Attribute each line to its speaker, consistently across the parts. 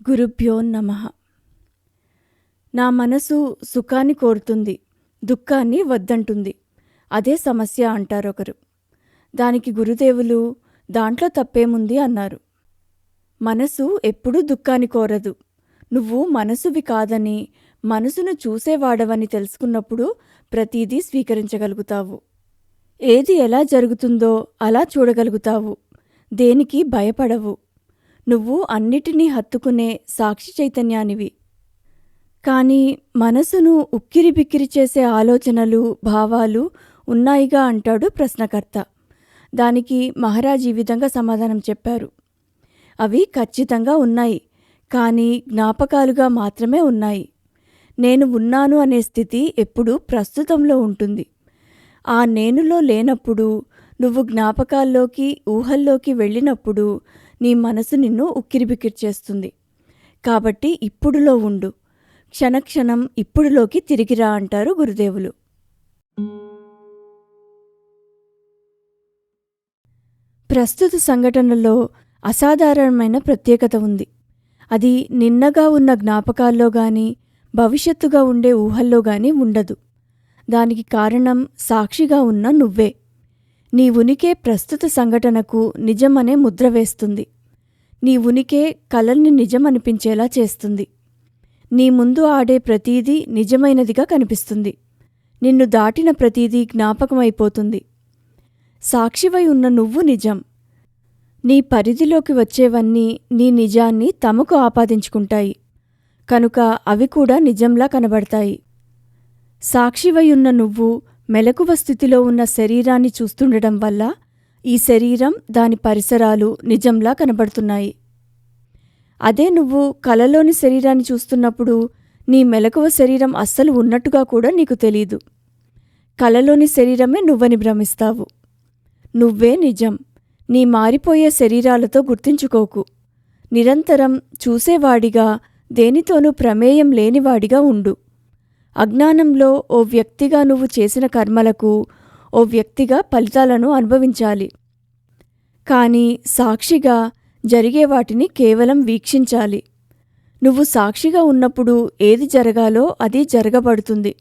Speaker 1: గురుభ్యో నమః. నా మనసు సుఖాన్ని కోరుతుంది, దుఃఖాన్ని వద్దంటుంది. అదే సమస్య అంటారొకరు. దానికి గురుదేవులు దాంట్లో తప్పేముంది అన్నారు. మనసు ఎప్పుడూ దుఃఖాన్ని కోరదు. నువ్వు మనసువి కాదని, మనసును చూసేవాడవని తెలుసుకున్నప్పుడు ప్రతీదీ స్వీకరించగలుగుతావు. ఏది ఎలా జరుగుతుందో అలా చూడగలుగుతావు. దేనికి భయపడవు. నువ్వు అన్నిటినీ హత్తుకునే సాక్షి చైతన్యానివి. కానీ మనసును ఉక్కిరిబిక్కిరి చేసే ఆలోచనలు, భావాలు ఉన్నాయిగా అంటాడు ప్రశ్నకర్త. దానికి మహారాజ్ ఈ విధంగా సమాధానం చెప్పారు. అవి ఖచ్చితంగా ఉన్నాయి, కానీ జ్ఞాపకాలుగా మాత్రమే ఉన్నాయి. నేను ఉన్నాను అనే స్థితి ఎప్పుడూ ప్రస్తుతంలో ఉంటుంది. ఆ నేనులో లేనప్పుడు, నువ్వు జ్ఞాపకాల్లోకి, ఊహల్లోకి వెళ్ళినప్పుడు నీ మనసు నిన్ను ఉక్కిరిబిక్కిరి చేస్తుంది. కాబట్టి ఇప్పుడులో ఉండు. క్షణక్షణం ఇప్పుడులోకి తిరిగిరా అంటారు గురుదేవులు. ప్రస్తుత సంఘటనలో అసాధారణమైన ప్రత్యేకత ఉంది. అది నిన్నగా ఉన్న జ్ఞాపకాల్లో గాని, భవిష్యత్తుగా ఉండే ఊహల్లో గాని ఉండదు. దానికి కారణం సాక్షిగా ఉన్న నువ్వే. నీ ఉనికే ప్రస్తుత సంఘటనకు నిజమనే ముద్ర వేస్తుంది. నీ ఉనికే కలల్ని నిజమనిపించేలా చేస్తుంది. నీ ముందు ఆడే ప్రతీదీ నిజమైనదిగా కనిపిస్తుంది. నిన్ను దాటిన ప్రతీదీ జ్ఞాపకమైపోతుంది. సాక్షివై ఉన్న నువ్వు నిజం. నీ పరిధిలోకి వచ్చేవన్నీ నీ నిజాన్ని తమకు ఆపాదించుకుంటాయి. కనుక అవి కూడా నిజంలా కనబడతాయి. సాక్షివై ఉన్న నువ్వు మెలకువ స్థితిలో ఉన్న శరీరాన్ని చూస్తుండడం వల్ల ఈ శరీరం, దాని పరిసరాలు నిజంలా కనబడుతున్నాయి. అదే నువ్వు కలలోని శరీరాన్ని చూస్తున్నప్పుడు నీ మెలకువ శరీరం అస్సలు ఉన్నట్టుగా కూడా నీకు తెలీదు. కలలోని శరీరమే నువ్వని భ్రమిస్తావు. నువ్వే నిజం. నీ మారిపోయే శరీరాలతో గుర్తించుకోకు. నిరంతరం చూసేవాడిగా, దేనితోనూ ప్రమేయం లేనివాడిగా ఉండు. అజ్ఞానంలో ఓ వ్యక్తిగా నువ్వు చేసిన కర్మలకు ఓ వ్యక్తిగా ఫలితాలను అనుభవించాలి. కానీ సాక్షిగా జరిగే వాటిని కేవలం వీక్షించాలి. నువ్వు సాక్షిగా ఉన్నప్పుడు ఏది జరగాలో అది జరగబడుతుంది.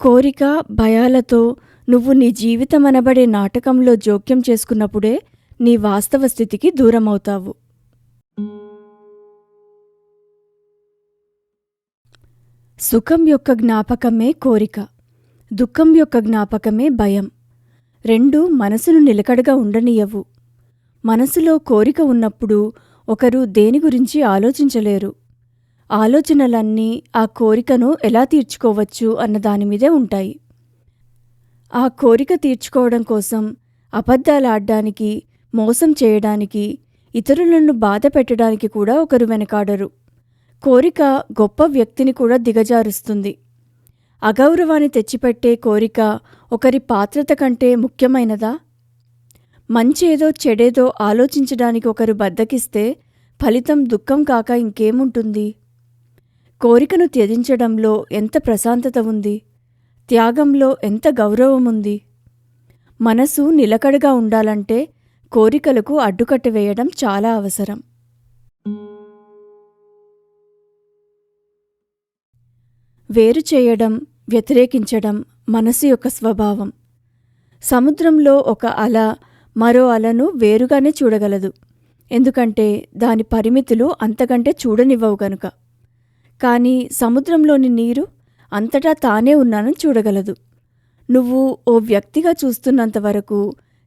Speaker 1: కోరిక, భయాలతో నువ్వు నీ జీవితమనబడే నాటకంలో జోక్యం చేసుకున్నప్పుడే నీ వాస్తవ స్థితికి దూరమవుతావు. సుఖం యొక్క జ్ఞాపకమే కోరిక, దుఃఖం యొక్క జ్ఞాపకమే భయం. రెండూ మనసును నిలకడగా ఉండనియవు. మనసులో కోరిక ఉన్నప్పుడు ఒకరు దేని గురించి ఆలోచించలేరు. ఆలోచనలన్నీ ఆ కోరికను ఎలా తీర్చుకోవచ్చు అన్న దానిమీదే ఉంటాయి. ఆ కోరిక తీర్చుకోవడం కోసం అబద్ధాలాడ్డానికి, మోసం చేయడానికి, ఇతరులను బాధ పెట్టడానికి కూడా ఒకరు వెనకాడరు. కోరిక గొప్ప వ్యక్తిని కూడా దిగజారుస్తుంది. అగౌరవాన్ని తెచ్చిపెట్టే కోరిక ఒకరి పాత్రత కంటే ముఖ్యమైనదా? మంచేదో చెడేదో ఆలోచించడానికి ఒకరు బద్దకిస్తే ఫలితం దుఃఖం కాక ఇంకేముంటుంది? కోరికను త్యజించడంలో ఎంత ప్రశాంతత ఉంది! త్యాగంలో ఎంత గౌరవముంది! మనసు నిలకడగా ఉండాలంటే కోరికలకు అడ్డుకట్ట వేయడం చాలా అవసరం. వేరు చేయడం, వ్యతిరేకించడం మనసు యొక్క స్వభావం. సముద్రంలో ఒక అల మరో అలను వేరుగానే చూడగలదు. ఎందుకంటే దాని పరిమితులు అంతకంటే చూడనివ్వవు గనుక. కానీ సముద్రంలోని నీరు అంతటా తానే ఉన్నానని చూడగలదు. నువ్వు ఓ వ్యక్తిగా చూస్తున్నంతవరకు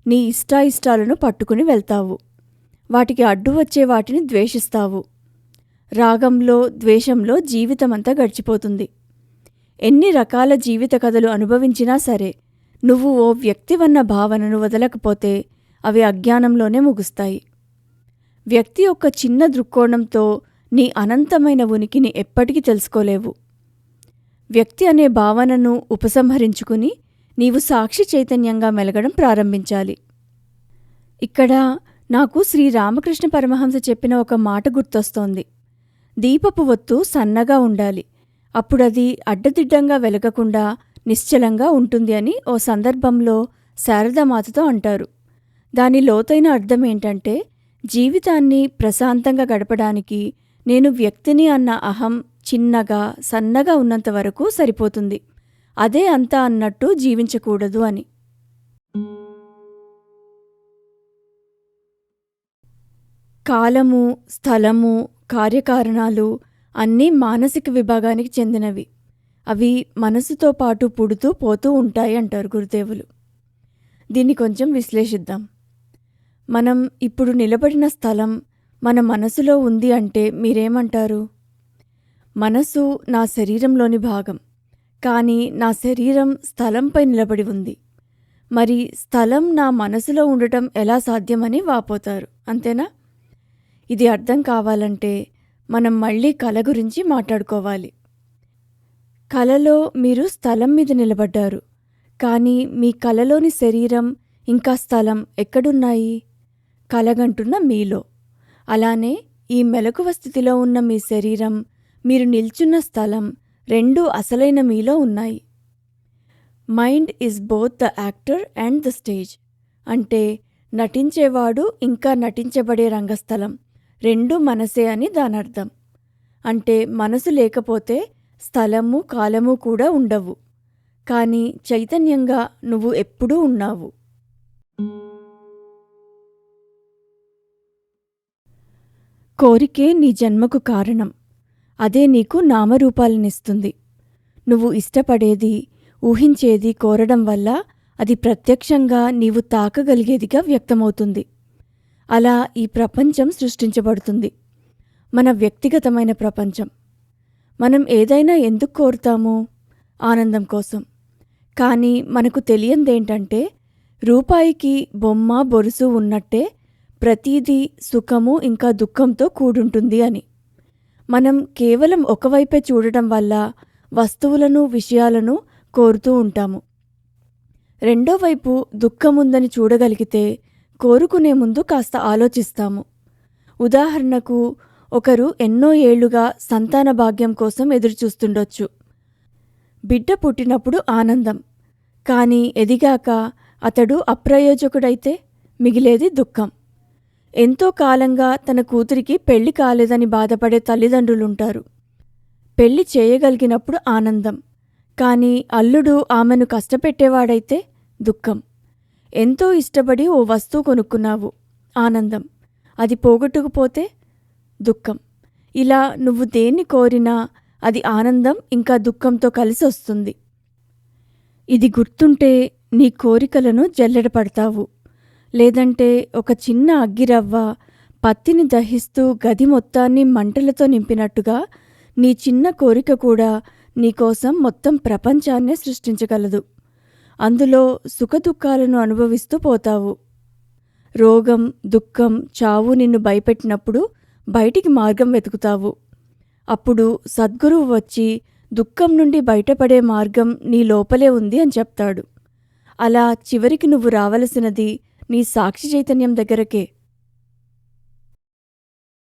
Speaker 1: నీ ఇష్టాయిష్టాలను పట్టుకుని వెళ్తావు. వాటికి అడ్డు వచ్చే వాటిని ద్వేషిస్తావు. రాగంలో, ద్వేషంలో జీవితమంతా గడిచిపోతుంది. ఎన్ని రకాల జీవిత కథలు అనుభవించినా సరే, నువ్వు ఓ వ్యక్తివన్న భావనను వదలకపోతే అవి అజ్ఞానంలోనే ముగుస్తాయి. వ్యక్తి యొక్క చిన్న దృక్కోణంతో నీ అనంతమైన ఉనికిని ఎప్పటికీ తెలుసుకోలేవు. వ్యక్తి అనే భావనను ఉపసంహరించుకుని నీవు సాక్షి చైతన్యంగా మెలగడం ప్రారంభించాలి. ఇక్కడ నాకు శ్రీరామకృష్ణ పరమహంస చెప్పిన ఒక మాట గుర్తొస్తోంది. దీపపు ఒత్తు సన్నగా ఉండాలి, అప్పుడది అడ్డదిడ్డంగా వెలగకుండా నిశ్చలంగా ఉంటుంది అని ఓ సందర్భంలో శారదామాతతో అంటారు. దాని లోతైన అర్థమేంటంటే, జీవితాన్ని ప్రశాంతంగా గడపడానికి నేను వ్యక్తిని అన్న అహం చిన్నగా సన్నగా ఉన్నంత వరకు సరిపోతుంది, అదే అంతా అన్నట్టు జీవించకూడదు అని. కాలము, స్థలము, కార్యకారణాలు అన్నీ మానసిక విభాగానికి చెందినవి. అవి మనసుతో పాటు పుడుతూ పోతూ ఉంటాయి అంటారు గురుదేవులు. దీన్ని కొంచెం విశ్లేషిద్దాం. మనం ఇప్పుడు నిలబడిన స్థలం మన మనసులో ఉంది అంటే మీరేమంటారు? మనసు నా శరీరంలోని భాగం, కానీ నా శరీరం స్థలంపై నిలబడి ఉంది. మరి స్థలం నా మనసులో ఉండటం ఎలా సాధ్యమని వాపోతారు, అంతేనా? ఇది అర్థం కావాలంటే మనం మళ్ళీ కల గురించి మాట్లాడుకోవాలి. కలలో మీరు స్థలం మీద నిలబడ్డారు, కానీ మీ కలలోని శరీరం ఇంకా స్థలం ఎక్కడున్నాయి? కలగంటున్న మీలో. అలానే ఈ మెలకువ స్థితిలో ఉన్న మీ శరీరం, మీరు నిల్చున్న స్థలం రెండూ అసలైన మీలో ఉన్నాయి. Mind is both the actor and the stage. అంటే నటించేవాడు ఇంకా నటించబడే రంగస్థలం రెండూ మనసే అని దానర్థం. అంటే మనసు లేకపోతే స్థలము, కాలము కూడా ఉండవు. కానీ చైతన్యంగా నువ్వు ఎప్పుడూ ఉన్నావు. కోరికే నీ జన్మకు కారణం. అదే నీకు నామరూపాలనిస్తుంది. నువ్వు ఇష్టపడేది, ఊహించేది కోరడం వల్ల అది ప్రత్యక్షంగా నీవు తాకగలిగేదిగా వ్యక్తమవుతుంది. అలా ఈ ప్రపంచం సృష్టించబడుతుంది, మన వ్యక్తిగతమైన ప్రపంచం. మనం ఏదైనా ఎందుకు కోరుతాము? ఆనందం కోసం. కానీ మనకు తెలియందేంటంటే రూపాయికి బొమ్మ, బొరుసు ఉన్నట్టే ప్రతీదీ సుఖము ఇంకా దుఃఖంతో కూడుంటుంది అని. మనం కేవలం ఒకవైపే చూడటం వల్ల వస్తువులను, విషయాలను కోరుతూ ఉంటాము. రెండో వైపు దుఃఖముందని చూడగలిగితే కోరుకునే ముందు కాస్త ఆలోచిస్తాము. ఉదాహరణకు, ఒకరు ఎన్నో ఏళ్లుగా సంతాన భాగ్యం కోసం ఎదురుచూస్తుండొచ్చు. బిడ్డ పుట్టినప్పుడు ఆనందం, కానీ ఎదిగాక అతడు అప్రయోజకుడైతే మిగిలేది దుఃఖం. ఎంతో కాలంగా తన కూతురికి పెళ్లి కాలేదని బాధపడే తల్లిదండ్రులుంటారు. పెళ్లి చేయగలిగినప్పుడు ఆనందం, కానీ అల్లుడు ఆమెను కష్టపెట్టేవాడైతే దుఃఖం. ఎంతో ఇష్టపడి ఓ వస్తువు కొనుక్కున్నావు, ఆనందం. అది పోగొట్టుకుపోతే దుఃఖం. ఇలా నువ్వు దేన్ని కోరినా అది ఆనందం ఇంకా దుఃఖంతో కలిసి వస్తుంది. ఇది గుర్తుంటే నీ కోరికలను జల్లెడపడతావు. లేదంటే ఒక చిన్న అగ్గిరవ్వ పత్తిని దహిస్తూ గది మొత్తాన్ని మంటలతో నింపినట్టుగా నీ చిన్న కోరిక కూడా నీకోసం మొత్తం ప్రపంచాన్నే సృష్టించగలదు. అందులో సుఖదుఖాలను అనుభవిస్తూ పోతావు. రోగం, దుఃఖం, చావు నిన్ను భయపెట్టినప్పుడు బయటికి మార్గం వెతుకుతావు. అప్పుడు సద్గురువు వచ్చి దుఃఖం నుండి బయటపడే మార్గం నీ లోపలే ఉంది అని చెప్తాడు. అలా చివరికి నువ్వు రావలసినది నీ సాక్షి చైతన్యం దగ్గరకే.